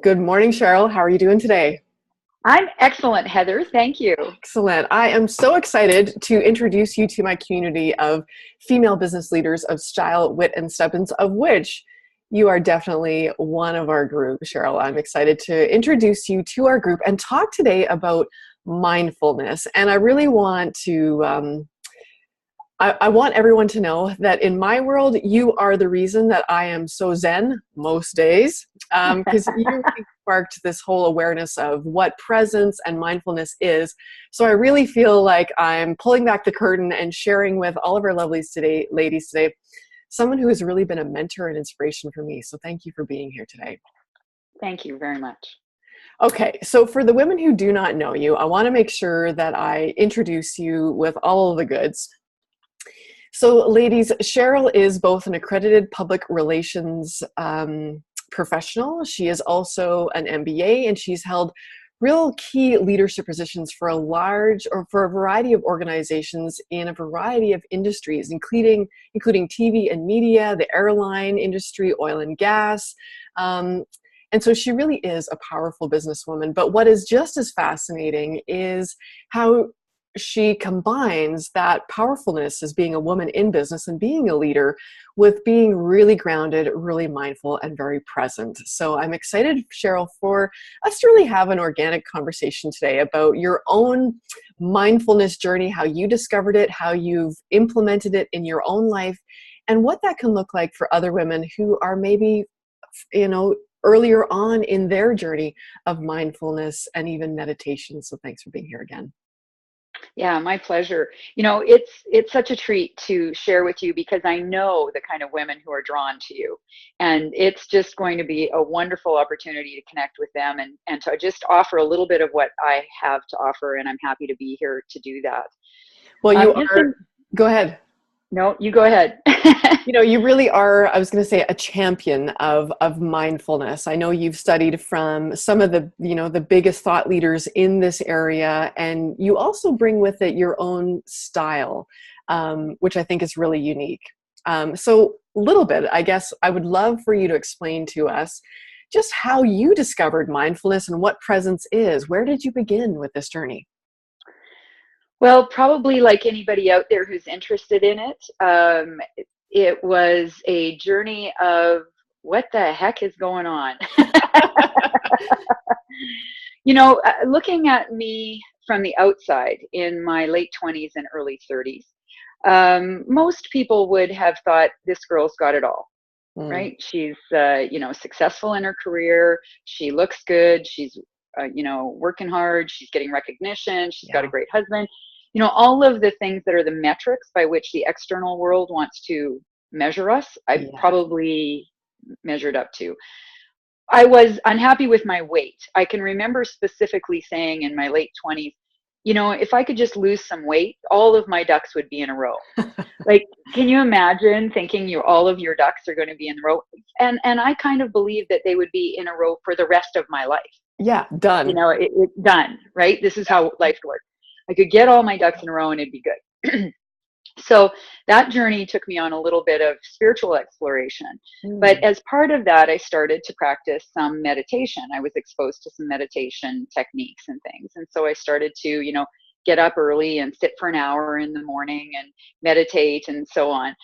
Good morning, Cheryl. How are you doing today? I'm excellent, Heather. Thank you. Excellent. I am so excited to introduce you to my community of female business leaders of style, wit, and substance, of which you are definitely one of our group, Cheryl. I'm excited to introduce you to our group and talk today about mindfulness. And I really want to I want everyone to know that in my world, you are the reason that I am so zen most days, because you really sparked this whole awareness of what presence and mindfulness is. So I really feel like I'm pulling back the curtain and sharing with all of our ladies today, someone who has really been a mentor and inspiration for me. So thank you for being here today. Thank you very much. Okay, so for the women who do not know you, I want to make sure that I introduce you with all of the goods. So, ladies, Cheryl is both an accredited public relations professional. She is also an MBA, and she's held real key leadership positions for a variety of organizations in a variety of industries, including TV and media, the airline industry, oil and gas. And so she really is a powerful businesswoman. But what is just as fascinating is how she combines that powerfulness as being a woman in business and being a leader with being really grounded, really mindful, and very present. So I'm excited, Cheryl, for us to really have an organic conversation today about your own mindfulness journey, how you discovered it, how you've implemented it in your own life, and what that can look like for other women who are maybe, earlier on in their journey of mindfulness and even meditation. So thanks for being here again. Yeah, my pleasure. It's such a treat to share with you because I know the kind of women who are drawn to you. And it's just going to be a wonderful opportunity to connect with them and to just offer a little bit of what I have to offer. And I'm happy to be here to do that. Well, go ahead. No, you go ahead. You really are, I was going to say, a champion of mindfulness. I know you've studied from some of the biggest thought leaders in this area, and you also bring with it your own style, which I think is really unique. So a little bit, I guess I would love for you to explain to us just how you discovered mindfulness and what presence is. Where did you begin with this journey? Well, probably like anybody out there who's interested in it, it was a journey of what the heck is going on? Looking at me from the outside in my late 20s and early 30s, most people would have thought this girl's got it all. Right? She's, successful in her career. She looks good. She's, working hard. She's getting recognition. She's got a great husband. All of the things that are the metrics by which the external world wants to measure us, I probably measured up to. I was unhappy with my weight. I can remember specifically saying in my late 20s, if I could just lose some weight, all of my ducks would be in a row. Like, can you imagine thinking all of your ducks are going to be in a row? And I kind of believe that they would be in a row for the rest of my life. Yeah, done. It's done, right? This is how life works. I could get all my ducks in a row and it'd be good. So that journey took me on a little bit of spiritual exploration. But as part of that, I started to practice some meditation. I was exposed to some meditation techniques and things. And so I started to, get up early and sit for an hour in the morning and meditate and so on.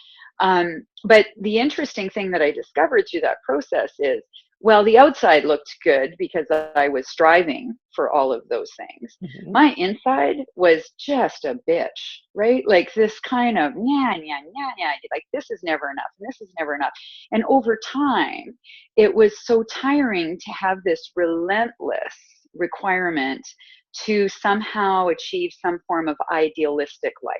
But the interesting thing that I discovered through that process is, well, the outside looked good because I was striving for all of those things. Mm-hmm. My inside was just a bitch, right? Like this kind of, like this is never enough. And this is never enough. And over time, it was so tiring to have this relentless requirement to somehow achieve some form of idealistic life.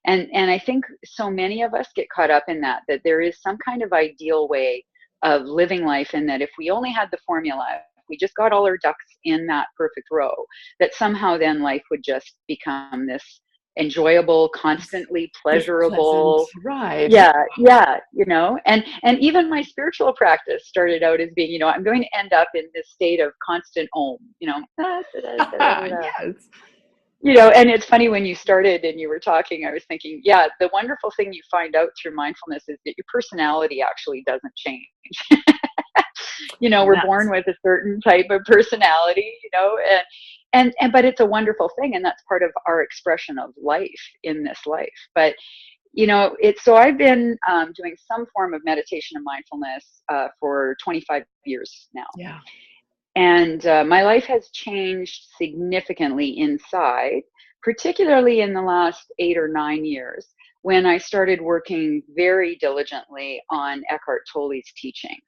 And I think so many of us get caught up in that there is some kind of ideal way of living life, and that if we only had the formula, if we just got all our ducks in that perfect row, that somehow then life would just become this enjoyable, constantly pleasurable ride. Yeah. And even my spiritual practice started out as being, I'm going to end up in this state of constant om, Yes. And it's funny, when you started and you were talking, I was thinking, the wonderful thing you find out through mindfulness is that your personality actually doesn't change. we're born with a certain type of personality, and but it's a wonderful thing. And that's part of our expression of life in this life. But, so I've been doing some form of meditation and mindfulness for 25 years now. Yeah. And my life has changed significantly inside, particularly in the last 8 or 9 years, when I started working very diligently on Eckhart Tolle's teachings.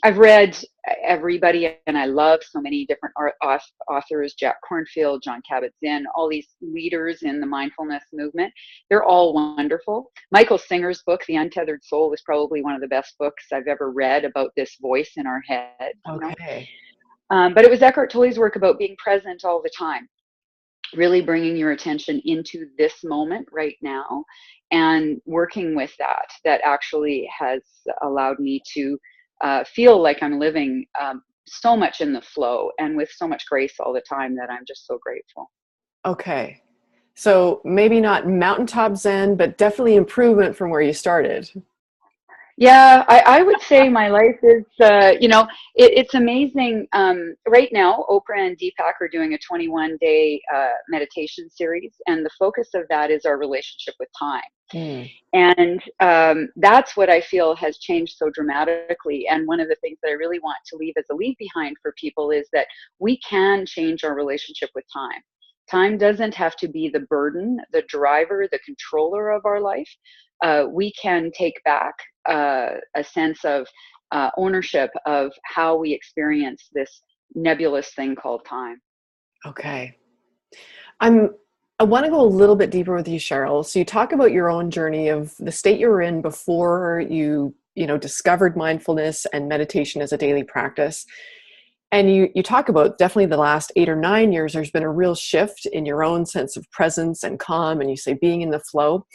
I've read everybody, and I love so many different authors, Jack Kornfield, John Kabat-Zinn, all these leaders in the mindfulness movement. They're all wonderful. Michael Singer's book, The Untethered Soul, is probably one of the best books I've ever read about this voice in our head. Okay. But it was Eckhart Tolle's work about being present all the time, really bringing your attention into this moment right now and working with that actually has allowed me to feel like I'm living so much in the flow and with so much grace all the time that I'm just so grateful. Okay. So maybe not mountaintop Zen, but definitely improvement from where you started. Yeah, I would say my life is, it's amazing. Right now, Oprah and Deepak are doing a 21-day meditation series, and the focus of that is our relationship with time. And that's what I feel has changed so dramatically. And one of the things that I really want to leave as a leave behind for people is that we can change our relationship with time. Time doesn't have to be the burden, the driver, the controller of our life. We can take back a sense of ownership of how we experience this nebulous thing called time. Okay. I want to go a little bit deeper with you, Cheryl. So you talk about your own journey of the state you were in before you discovered mindfulness and meditation as a daily practice. And you talk about definitely the last 8 or 9 years, there's been a real shift in your own sense of presence and calm, and you say being in the flow.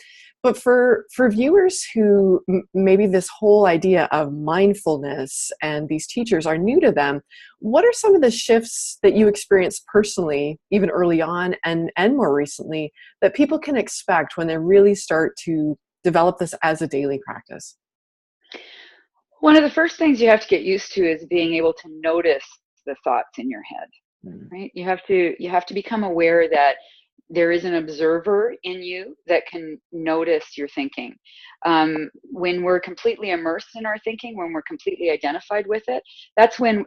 But for viewers who maybe this whole idea of mindfulness and these teachers are new to them, what are some of the shifts that you experienced personally, even early on and more recently, that people can expect when they really start to develop this as a daily practice? One of the first things you have to get used to is being able to notice the thoughts in your head, right? You have to become aware that there is an observer in you that can notice your thinking. When we're completely immersed in our thinking, when we're completely identified with it, that's when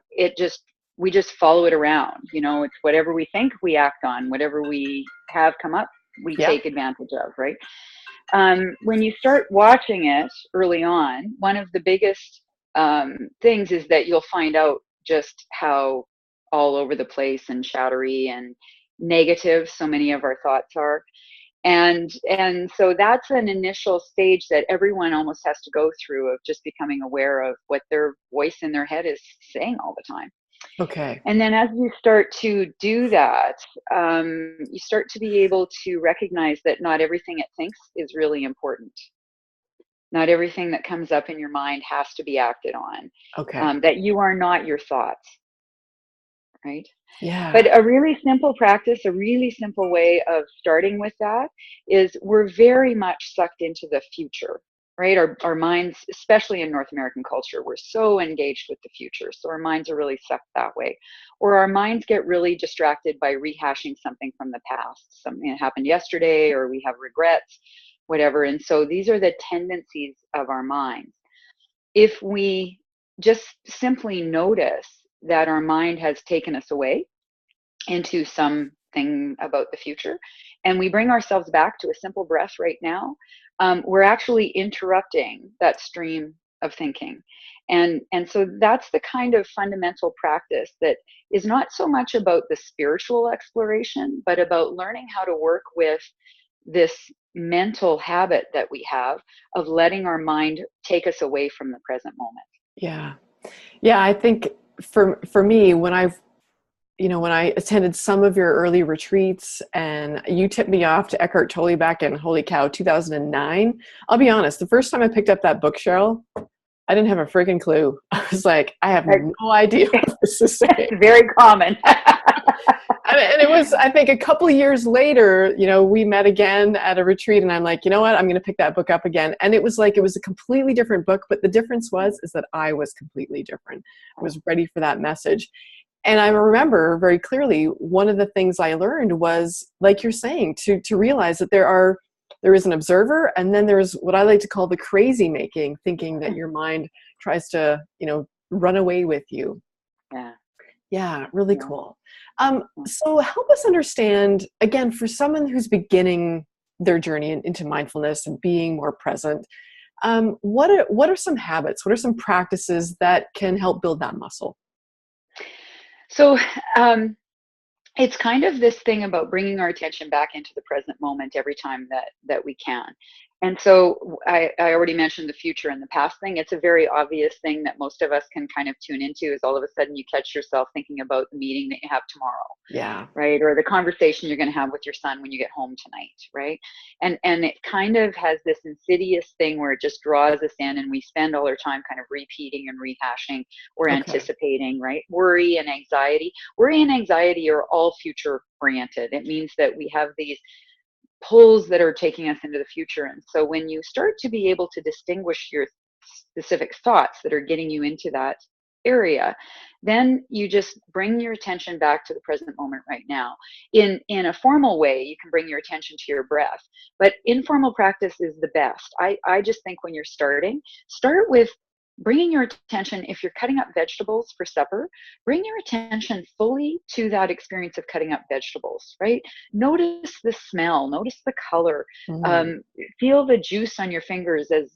we just follow it around. It's whatever we think we act on, whatever we have come up, we take advantage of, right? When you start watching it early on, one of the biggest things is that you'll find out just how all over the place and chattery and negative so many of our thoughts are. And so that's an initial stage that everyone almost has to go through, of just becoming aware of what their voice in their head is saying all the time. Okay. And then as you start to do that, you start to be able to recognize that not everything it thinks is really important. Not everything that comes up in your mind has to be acted on. Okay. That you are not your thoughts, right? Yeah. But a really simple practice, a really simple way of starting with that is we're very much sucked into the future, right? Our minds, especially in North American culture, we're so engaged with the future. So our minds are really sucked that way. Or our minds get really distracted by rehashing something from the past, something that happened yesterday, or we have regrets, whatever. And so these are the tendencies of our minds. If we just simply notice that our mind has taken us away into something about the future, and we bring ourselves back to a simple breath right now, we're actually interrupting that stream of thinking. And so that's the kind of fundamental practice that is not so much about the spiritual exploration, but about learning how to work with this mental habit that we have of letting our mind take us away from the present moment. Yeah, I think for me, when I attended some of your early retreats and you tipped me off to Eckhart Tolle back in, holy cow, 2009. I'll be honest, the first time I picked up that book, Cheryl, I didn't have a freaking clue. I was like, I have no idea what this is saying. It's very common. And it was, I think, a couple of years later, we met again at a retreat, and I'm like, you know what, I'm going to pick that book up again. And it was a completely different book, but the difference is that I was completely different. I was ready for that message. And I remember very clearly, one of the things I learned was, like you're saying, to realize that there is an observer, and then there's what I like to call the crazy making, thinking that your mind tries to, run away with you. Yeah. Yeah, really cool. So help us understand, again, for someone who's beginning their journey into mindfulness and being more present, what are some habits, what are some practices that can help build that muscle? So it's kind of this thing about bringing our attention back into the present moment every time that we can. And so I already mentioned the future and the past thing. It's a very obvious thing that most of us can kind of tune into, is all of a sudden you catch yourself thinking about the meeting that you have tomorrow. Yeah. Right. Or the conversation you're going to have with your son when you get home tonight. Right. And it kind of has this insidious thing where it just draws us in, and we spend all our time kind of repeating and rehashing or anticipating, right? Worry and anxiety are all future oriented. It means that we have these pulls that are taking us into the future. And so when you start to be able to distinguish your specific thoughts that are getting you into that area, then you just bring your attention back to the present moment right now. In a formal way, you can bring your attention to your breath, but informal practice is the best. I just think when you're starting, start with bringing your attention. If you're cutting up vegetables for supper, bring your attention fully to that experience of cutting up vegetables, right? Notice the smell, notice the color, feel the juice on your fingers as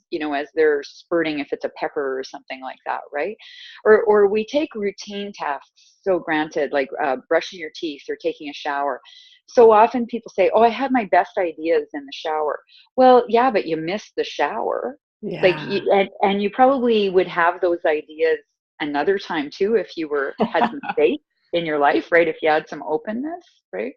they're spurting, if it's a pepper or something like that, right? Or we take routine tasks so granted, like brushing your teeth or taking a shower. So often people say, oh, I had my best ideas in the shower. Well, yeah, but you missed the shower. Yeah. And you probably would have those ideas another time too, if you had some faith in your life, right? If you had some openness, right?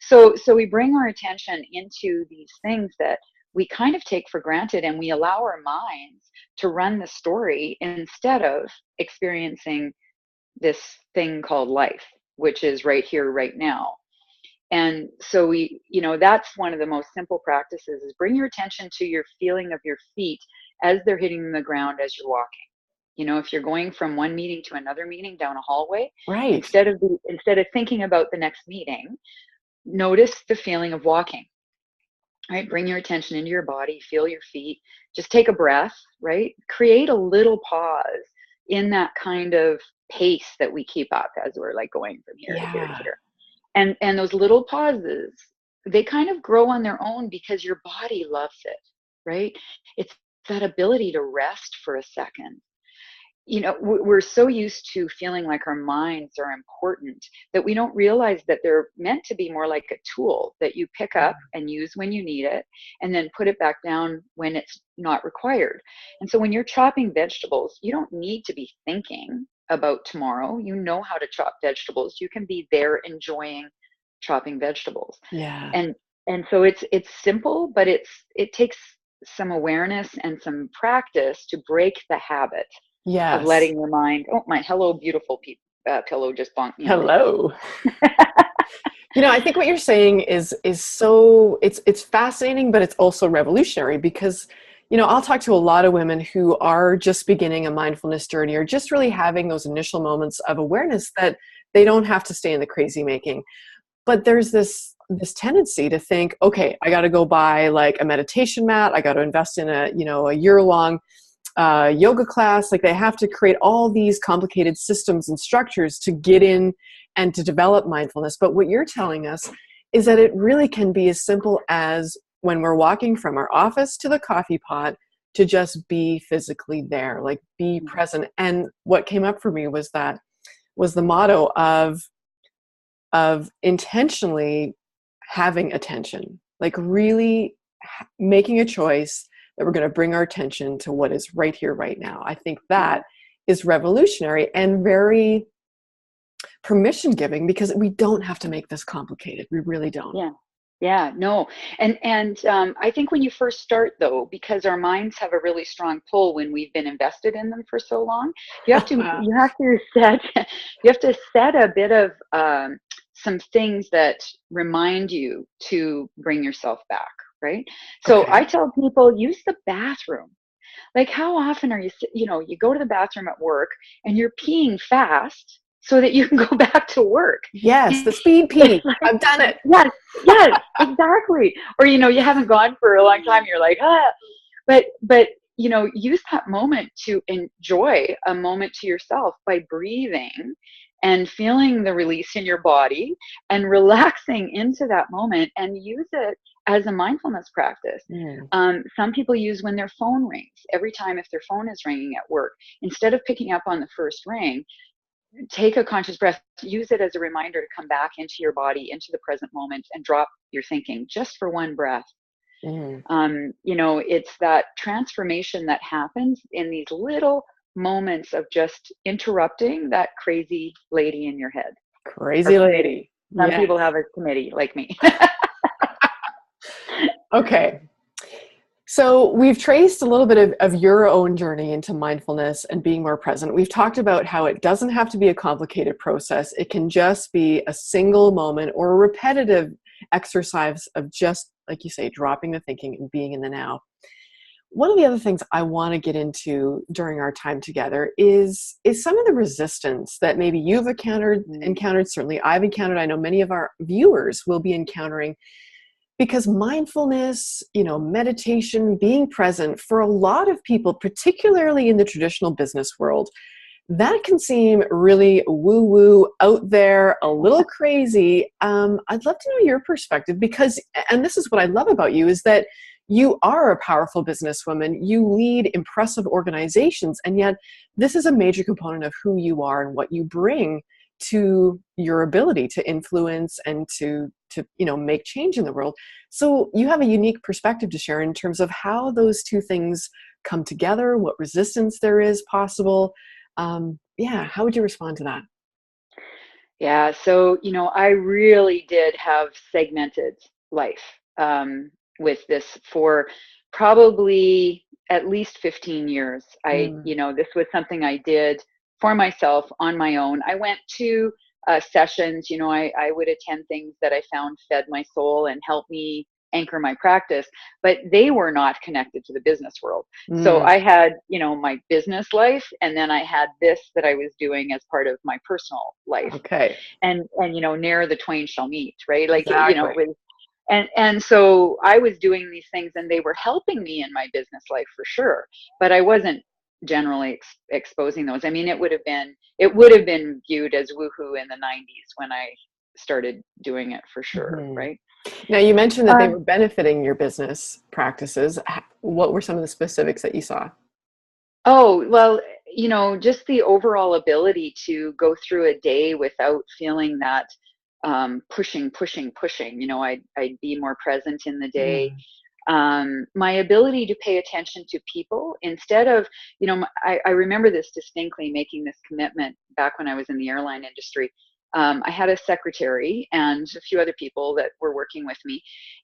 So we bring our attention into these things that we kind of take for granted, and we allow our minds to run the story instead of experiencing this thing called life, which is right here, right now. And so that's one of the most simple practices, is bring your attention to your feeling of your feet as they're hitting the ground as you're walking. If you're going from one meeting to another meeting down a hallway, Right. instead of thinking about the next meeting, notice the feeling of walking. Right? Bring your attention into your body, feel your feet, just take a breath, right? Create a little pause in that kind of pace that we keep up as we're like going from here to here to here. And those little pauses, they kind of grow on their own because your body loves it, right? It's that ability to rest for a second. We're so used to feeling like our minds are important that we don't realize that they're meant to be more like a tool that you pick up and use when you need it, and then put it back down when it's not required. And so when you're chopping vegetables, you don't need to be thinking about tomorrow. You know how to chop vegetables. You can be there enjoying chopping vegetables. Yeah. And so it's simple, but it takes some awareness and some practice to break the habit of letting your mind. Oh, my hello, beautiful pillow just bonked me. Hello. I think what you're saying is so it's fascinating, but it's also revolutionary, because I'll talk to a lot of women who are just beginning a mindfulness journey, or just really having those initial moments of awareness that they don't have to stay in the crazy making. But there's this tendency to think, okay, I got to go buy like a meditation mat. I got to invest in a year-long yoga class. Like, they have to create all these complicated systems and structures to get in and to develop mindfulness. But what you're telling us is that it really can be as simple as, when we're walking from our office to the coffee pot, to just be physically there, like be present. And what came up for me was the motto of intentionally having attention, like really making a choice that we're going to bring our attention to what is right here, right now. I think that is revolutionary and very permission giving, because we don't have to make this complicated. We really don't. Yeah, no. And I think when you first start, though, because our minds have a really strong pull when we've been invested in them for so long, you have to set a bit of some things that remind you to bring yourself back, right? So Okay. I tell people, use the bathroom. Like, how often are you, you go to the bathroom at work and you're peeing fast so that you can go back to work. Yes, the speed It's pee. like, I've done it. yes, yes, exactly. Or, you haven't gone for a long time. You're like, ah, but, use that moment to enjoy a moment to yourself by breathing and feeling the release in your body and relaxing into that moment, and use it as a mindfulness practice. Mm. Some people use when their phone rings. Every time if their phone is ringing at work, instead of picking up on the first ring, take a conscious breath, use it as a reminder to come back into your body, into the present moment, and drop your thinking just for one breath. Mm. It's that transformation that happens in these little moments of just interrupting that crazy lady in your head, or Crazy committee. lady. Some Yes. people have a committee like me. Okay. So we've traced a little bit of your own journey into mindfulness and being more present. We've talked about how it doesn't have to be a complicated process. It can just be a single moment or a repetitive exercise of just, like you say, dropping the thinking and being in the now. One of the other things I want to get into during our time together is some of the resistance that maybe you've encountered, certainly I've encountered, I know many of our viewers will be encountering, because mindfulness, meditation, being present, for a lot of people, particularly in the traditional business world, that can seem really woo-woo, out there, a little crazy. I'd love to know your perspective, because, and this is what I love about you, is that you are a powerful businesswoman. You lead impressive organizations, and yet this is a major component of who you are and what you bring to your ability to influence and to make change in the world. So you have a unique perspective to share in terms of how those two things come together, what resistance there is possible. Yeah, how would you respond to that? Yeah, so I really did have segmented life, with this for probably at least 15 years. Mm. This was something I did for myself on my own. I went to sessions. I would attend things that I found fed my soul and helped me anchor my practice, but they were not connected to the business world. So Mm. I had, my business life, and then I had this that I was doing as part of my personal life, Okay, and ne'er the twain shall meet, right? Like, exactly. and so I was doing these things, and they were helping me in my business life for sure, but I wasn't generally exposing those. I mean, it would have been viewed as woohoo in the 90s when I started doing it, for sure, Mhm. right? Now, you mentioned that they um, were benefiting your business practices. What were some of the specifics that you saw? oh well, just the overall ability to go through a day without feeling that pushing. I'd be more present in the day. Mm. My ability to pay attention to people instead of, I remember this distinctly, making this commitment back when I was in the airline industry. I had a secretary and a few other people that were working with me,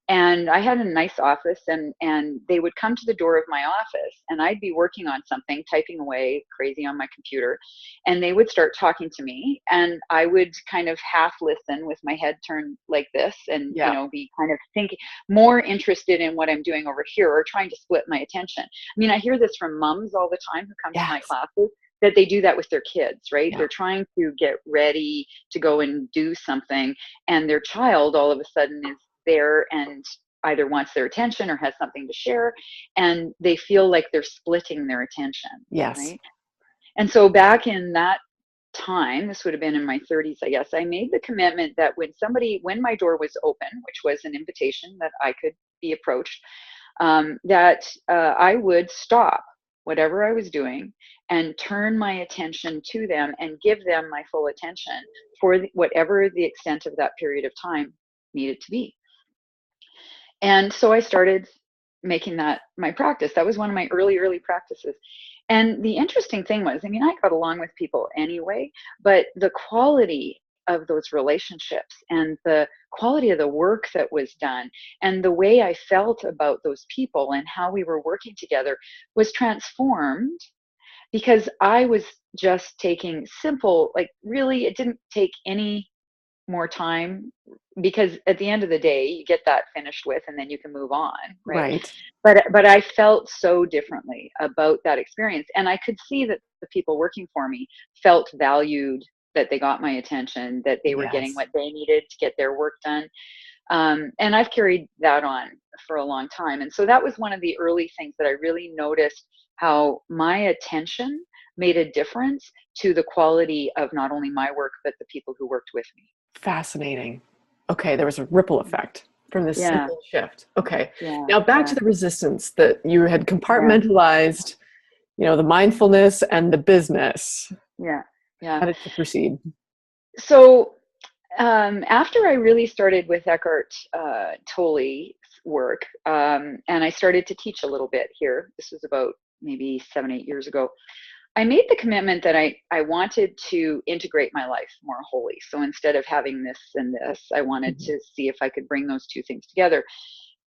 and I had a nice office, and they would come to the door of my office, and I'd be working on something, typing away crazy on my computer, and they would start talking to me, and I would kind of half listen with my head turned like this, and Yeah. be kind of thinking, more interested in what I'm doing over here, or trying to split my attention. I mean, I hear this from moms all the time who come to my Yes. classes, that they do that with their kids, right? Yeah. They're trying to get ready to go and do something, and their child all of a sudden is there and either wants their attention or has something to share, and they feel like they're splitting their attention, Yes. right? And so back in that time, this would have been in my 30s, I guess, I made the commitment that when my door was open, which was an invitation that I could be approached, that I would stop whatever I was doing and turn my attention to them and give them my full attention for whatever the extent of that period of time needed to be. And so I started making that my practice. That was one of my early practices. And the interesting thing was, I mean, I got along with people anyway, but the quality of those relationships and the quality of the work that was done and the way I felt about those people and how we were working together was transformed, because I was just taking simple, like, really, it didn't take any more time, because at the end of the day, you get that finished with and then you can move on, right? Right. But I felt so differently about that experience. And I could see that the people working for me felt valued, that they got my attention, that they were getting Yes. what they needed to get their work done. And I've carried that on for a long time. And so that was one of the early things that I really noticed, how my attention made a difference to the quality of not only my work, but the people who worked with me. Fascinating. Okay, there was a ripple effect from this Yeah, simple shift. Okay. yeah, Now back yeah, to the resistance that you had yeah, compartmentalized, the mindfulness and the business. yeah, yeah. How did you proceed? So after I really started with Eckhart Tolle's work, and I started to teach a little bit here, this was about maybe 7, 8 years ago, I made the commitment that I wanted to integrate my life more wholly. So instead of having this and this, I wanted Mhm. to see if I could bring those two things together.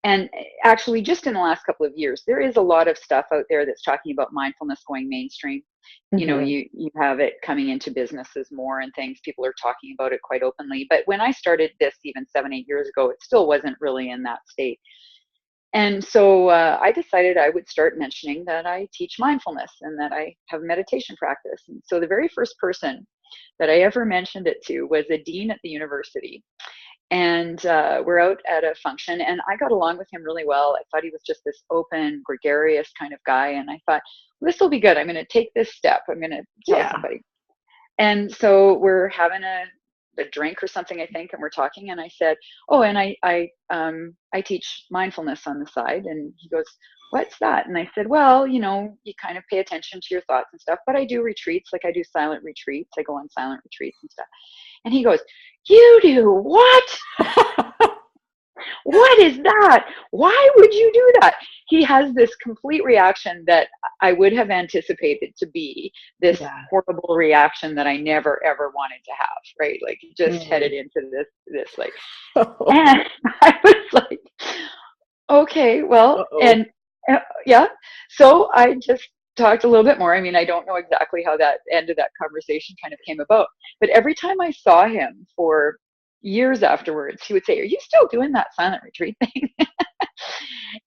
And actually, just in the last couple of years, there is a lot of stuff out there that's talking about mindfulness going mainstream. Mhm. You have it coming into businesses more and things. People are talking about it quite openly. But when I started this even 7, 8 years ago, it still wasn't really in that state. And so I decided I would start mentioning that I teach mindfulness and that I have meditation practice. And so the very first person that I ever mentioned it to was a dean at the university. And we're out at a function, and I got along with him really well. I thought he was just this open, gregarious kind of guy. And I thought, well, this will be good. I'm going to take this step. I'm going to tell Yeah. somebody. And so we're having a drink or something, I think, and we're talking. And I said, "Oh, and I teach mindfulness on the side." And he goes, "What's that?" And I said, "Well, you kind of pay attention to your thoughts and stuff, but I do retreats, like I do silent retreats. I go on silent retreats and stuff." And he goes, "You do what? What is that? Why would you do that?" He has this complete reaction that I would have anticipated to be this Yeah. horrible reaction that I never ever wanted to have, right? Like just Mm. headed into this like, and I was like, okay, well, Uh-oh. and yeah, so I just talked a little bit more. I mean, I don't know exactly how that end of that conversation kind of came about, but every time I saw him for years afterwards, he would say, "Are you still doing that silent retreat thing?"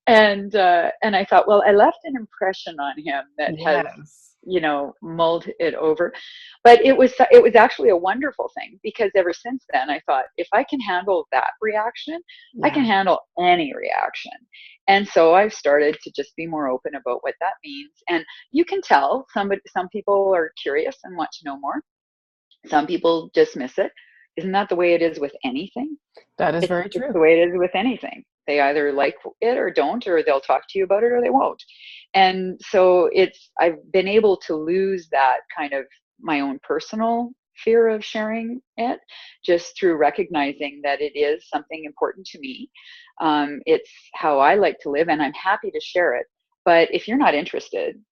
And I thought, well, I left an impression on him that has Yes. mulled it over. But it was actually a wonderful thing, because ever since then I thought, if I can handle that reaction, I can Yeah. handle any reaction. And so I've started to just be more open about what that means. And you can tell some people are curious and want to know more. Some people dismiss it. Isn't that the way it is with anything? That is very It's true. the way it is with anything. They either like it or don't, or they'll talk to you about it or they won't. And so I've been able to lose that kind of my own personal fear of sharing it, just through recognizing that it is something important to me. It's how I like to live, and I'm happy to share it. But if you're not interested,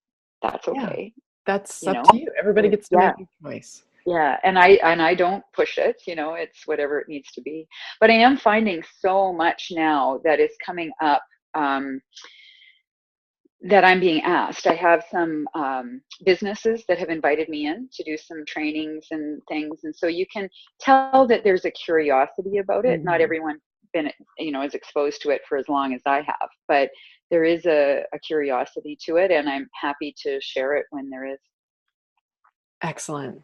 that's Yeah. okay. That's You up know, to you. Everybody gets to yeah, make a choice. yeah, and I don't push it, it's whatever it needs to be. But I am finding so much now that is coming up, um, that I'm being asked. I have some businesses that have invited me in to do some trainings and things, and so you can tell that there's a curiosity about it. Not Mhm. everyone been is exposed to it for as long as I have, but there is a curiosity to it, and I'm happy to share it when there is. Excellent.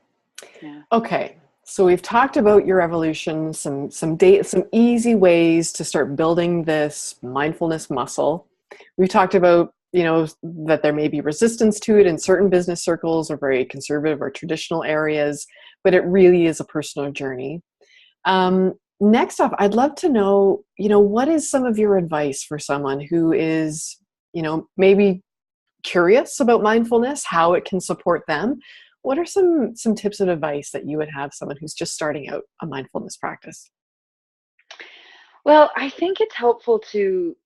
Yeah. Okay. So we've talked about your evolution, some easy ways to start building this mindfulness muscle. We've talked about, that there may be resistance to it in certain business circles or very conservative or traditional areas, but it really is a personal journey. Next up, I'd love to know, what is some of your advice for someone who is, maybe curious about mindfulness, how it can support them? What are some tips and advice that you would have someone who's just starting out a mindfulness practice? Well, I think it's helpful to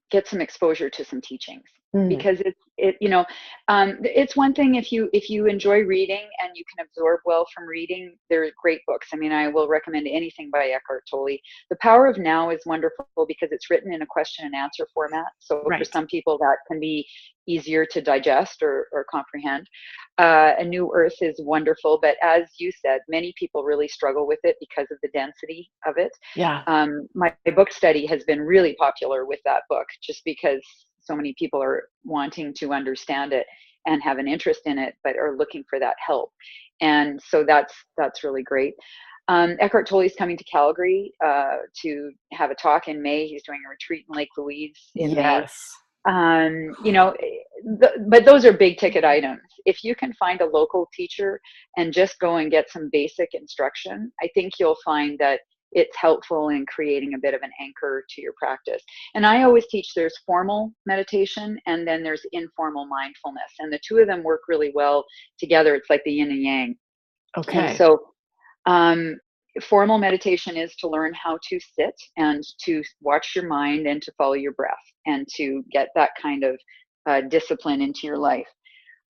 get some exposure to some teachings. because it's one thing if you enjoy reading and you can absorb well from reading. They're great books. I mean, I will recommend anything by Eckhart Tolle. The Power of Now is wonderful because it's written in a question and answer format. So for some people that can be easier to digest or comprehend. A New Earth is wonderful, but as you said, many people really struggle with it because of the density of it. Yeah. My book study has been really popular with that book, just because so many people are wanting to understand it and have an interest in it, but are looking for that help. And so that's really great. Eckhart Tolle is coming to Calgary to have a talk in May. He's doing a retreat in Lake Louise in May. But those are big ticket items. If you can find a local teacher and just go and get some basic instruction, I think you'll find that it's helpful in creating a bit of an anchor to your practice. And I always teach there's formal meditation and then there's informal mindfulness. And the two of them work really well together. It's like the yin and yang. Okay. And so formal meditation is to learn how to sit and to watch your mind and to follow your breath and to get that kind of discipline into your life.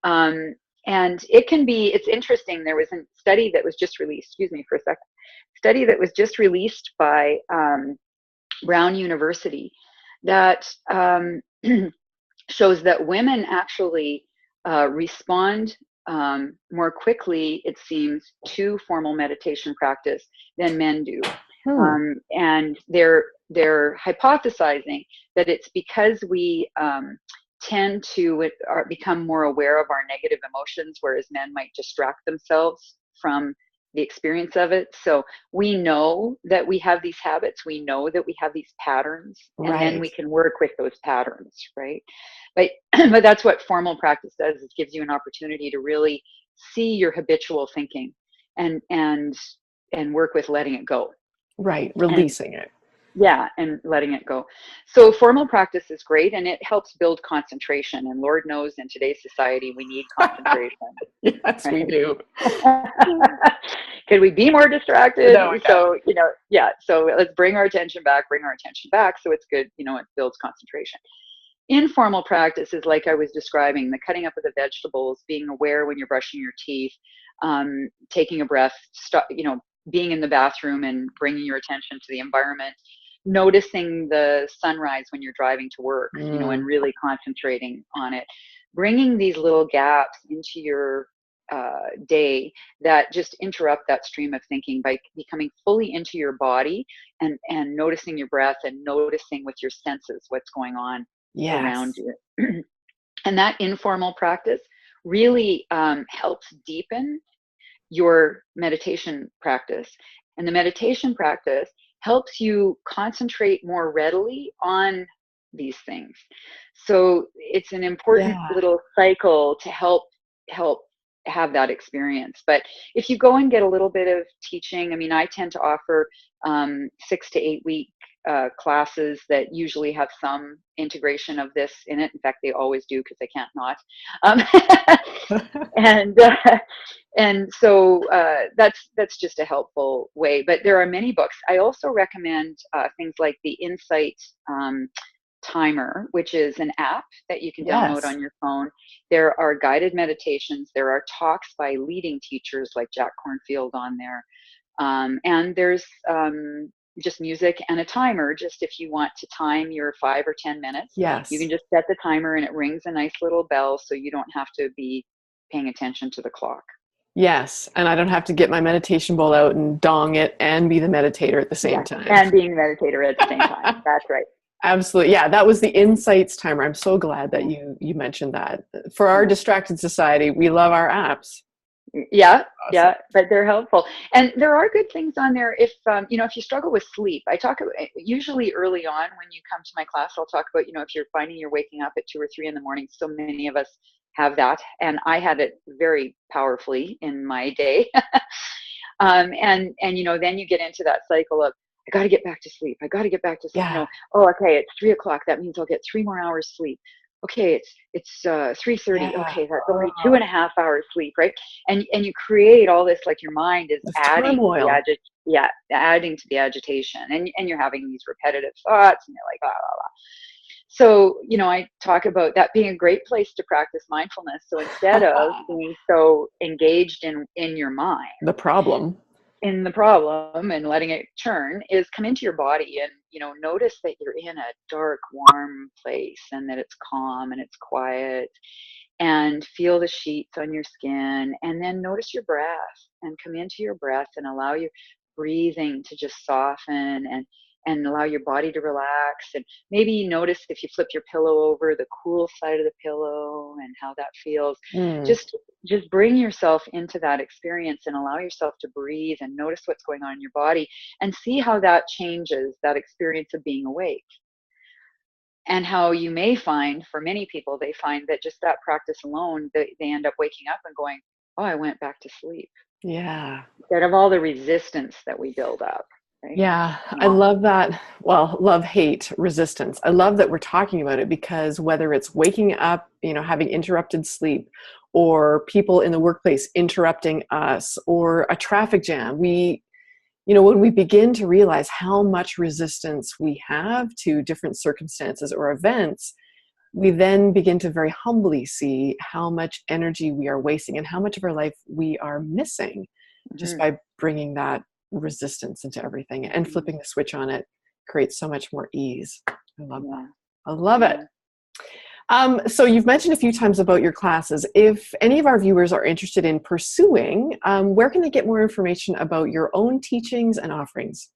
And it's interesting. There was a study that was just released, excuse me for a second, study that was just released by Brown University that shows that women actually respond more quickly, it seems, to formal meditation practice than men do. And they're hypothesizing that it's because we tend to become more aware of our negative emotions, whereas men might distract themselves from the experience of it. So we know that we have these habits, we know that we have these patterns, and then we can work with those patterns, right? But that's what formal practice does, is gives you an opportunity to really see your habitual thinking and work with letting it go. Right, releasing it. Yeah, and letting it go. So formal practice is great, and it helps build concentration. And Lord knows in today's society, we need concentration. Yes, we do. Could we be more distracted? No, so, so let's bring our attention back. So it's good, it builds concentration. Informal practice is like I was describing, the cutting up of the vegetables, being aware when you're brushing your teeth, taking a breath, being in the bathroom and bringing your attention to the environment, noticing the sunrise when you're driving to work, and really concentrating on it, bringing these little gaps into your day that just interrupt that stream of thinking by becoming fully into your body and noticing your breath and noticing with your senses what's going on around you. And that informal practice really helps deepen your meditation practice. And the meditation practice helps you concentrate more readily on these things. So it's an important little cycle to help have that experience. But if you go and get a little bit of teaching, I mean, I tend to offer 6 to 8 week classes that usually have some integration of this in it. In fact, they always do, because I can't not. And so that's just a helpful way. But there are many books. I also recommend things like the Insight Timer, which is an app that you can download on your phone. There are guided meditations. There are talks by leading teachers like Jack Kornfield on there. And there's just music and a timer, just if you want to time your 5 or 10 minutes. You can just set the timer and it rings a nice little bell, so you don't have to be paying attention to the clock. Yes, and I don't have to get my meditation bowl out and dong it and be the meditator at the same time. And being the meditator at the same time. That's right. Absolutely. Yeah, that was the Insights Timer. I'm so glad that you mentioned that. For our distracted society, we love our apps. Yeah, awesome. Yeah, but they're helpful. And there are good things on there if you struggle with sleep. I talk about, usually early on when you come to my class, I'll talk about, if you're finding you're waking up at 2 or 3 in the morning, so many of us have that. And I had it very powerfully in my day. And then you get into that cycle of, I got to get back to sleep. Yeah. Oh, okay, it's 3 o'clock. That means I'll get 3 more hours sleep. Okay, it's 3:30. Okay, that's only 2.5 hours sleep, right? And you create all this, like your mind is adding to the agitation, and you're having these repetitive thoughts, and you're like, blah, blah, blah. So, I talk about that being a great place to practice mindfulness. So instead of being so engaged in your mind, The problem. in the problem and letting it churn, is come into your body and, notice that you're in a dark, warm place and that it's calm and it's quiet, and feel the sheets on your skin, and then notice your breath and come into your breath and allow your breathing to just soften and allow your body to relax. And maybe notice if you flip your pillow over, the cool side of the pillow and how that feels. Mm. Just bring yourself into that experience and allow yourself to breathe and notice what's going on in your body and see how that changes that experience of being awake. And how you may find, for many people, they find that just that practice alone, they end up waking up and going, oh, I went back to sleep. Yeah. Instead of all the resistance that we build up. Right? Yeah, I love that. Well, love, hate, resistance. I love that we're talking about it, because whether it's waking up, having interrupted sleep, or people in the workplace interrupting us, or a traffic jam, when we begin to realize how much resistance we have to different circumstances or events, we then begin to very humbly see how much energy we are wasting and how much of our life we are missing just by bringing that resistance into everything, and flipping the switch on it creates so much more ease. I love that. I love it. So you've mentioned a few times about your classes. If any of our viewers are interested in pursuing, where can they get more information about your own teachings and offerings?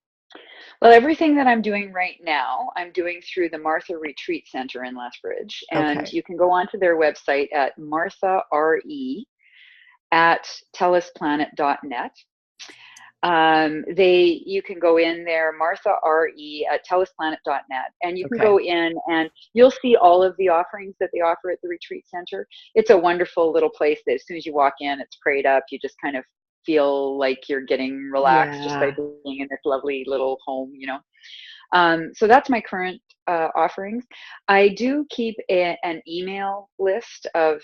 Well, everything that I'm doing right now, I'm doing through the Martha Retreat Center in Lethbridge. And Okay. you can go onto their website at marthare@tellusplanet.net. You can go in there, marthare@tellusplanet.net, and you can Okay. go in and you'll see all of the offerings that they offer at the retreat center. It's a wonderful little place that as soon as you walk in, it's prayed up. You just kind of feel like you're getting relaxed just by Yeah. being in this lovely little home, So that's my current offerings. I do keep an email list of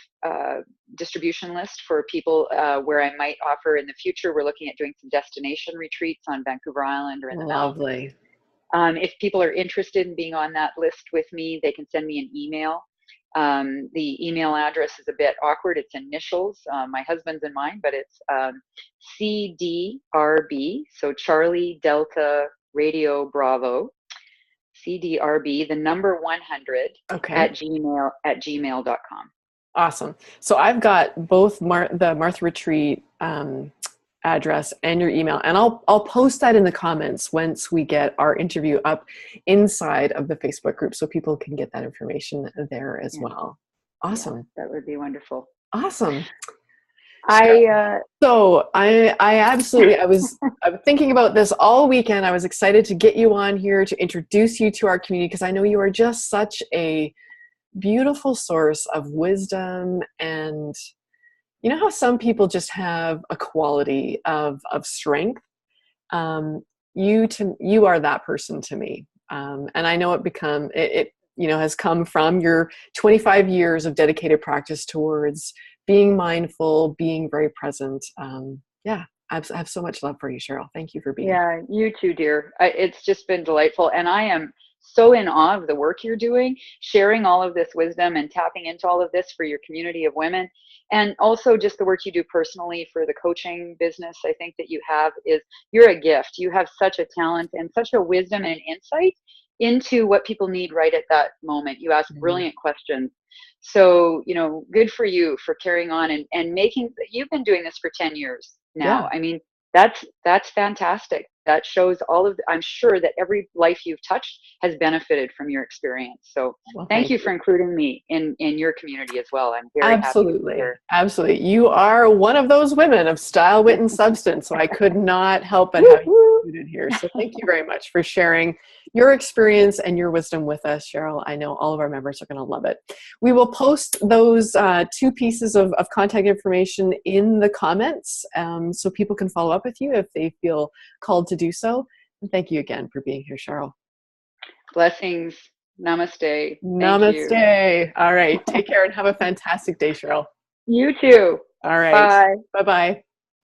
distribution list for people where I might offer in the future. We're looking at doing some destination retreats on Vancouver Island or in the mountains. Lovely. If people are interested in being on that list with me, they can send me an email. The email address is a bit awkward. It's initials, my husband's and mine, but it's CDRB, so Charlie Delta Radio Bravo, CDRB, the number 100 Okay. at gmail.com. Awesome. So I've got both the Martha Retreat address and your email, and I'll post that in the comments once we get our interview up inside of the Facebook group, so people can get that information there as well. Awesome. Yeah, that would be wonderful. Awesome. I absolutely, I was thinking about this all weekend. I was excited to get you on here to introduce you to our community, because I know you are just such a beautiful source of wisdom. And you know how some people just have a quality of strength? You are that person to me. And I know it has come from your 25 years of dedicated practice towards being mindful, being very present. I have so much love for you, Cheryl. Thank you for being here. Yeah, you too, dear. It's just been delightful. And I am so in awe of the work you're doing, sharing all of this wisdom and tapping into all of this for your community of women. And also just the work you do personally for the coaching business, I think that you're a gift. You have such a talent and such a wisdom and insight into what people need right at that moment. You ask brilliant questions. So, good for you for carrying on and you've been doing this for 10 years now. Yeah. I mean, that's fantastic. That shows I'm sure that every life you've touched has benefited from your experience. So thank you for including me in your community as well. I'm very happy to be here. Absolutely. You are one of those women of style, wit, and substance. So I could not help but have you included here. So thank you very much for sharing your experience and your wisdom with us, Cheryl. I know all of our members are going to love it. We will post those 2 pieces of contact information in the comments, so people can follow up with you if they feel called to do so. And thank you again for being here, Cheryl. Blessings. Namaste. Namaste. All right. Take care and have a fantastic day, Cheryl. You too. All right. Bye. Bye-bye.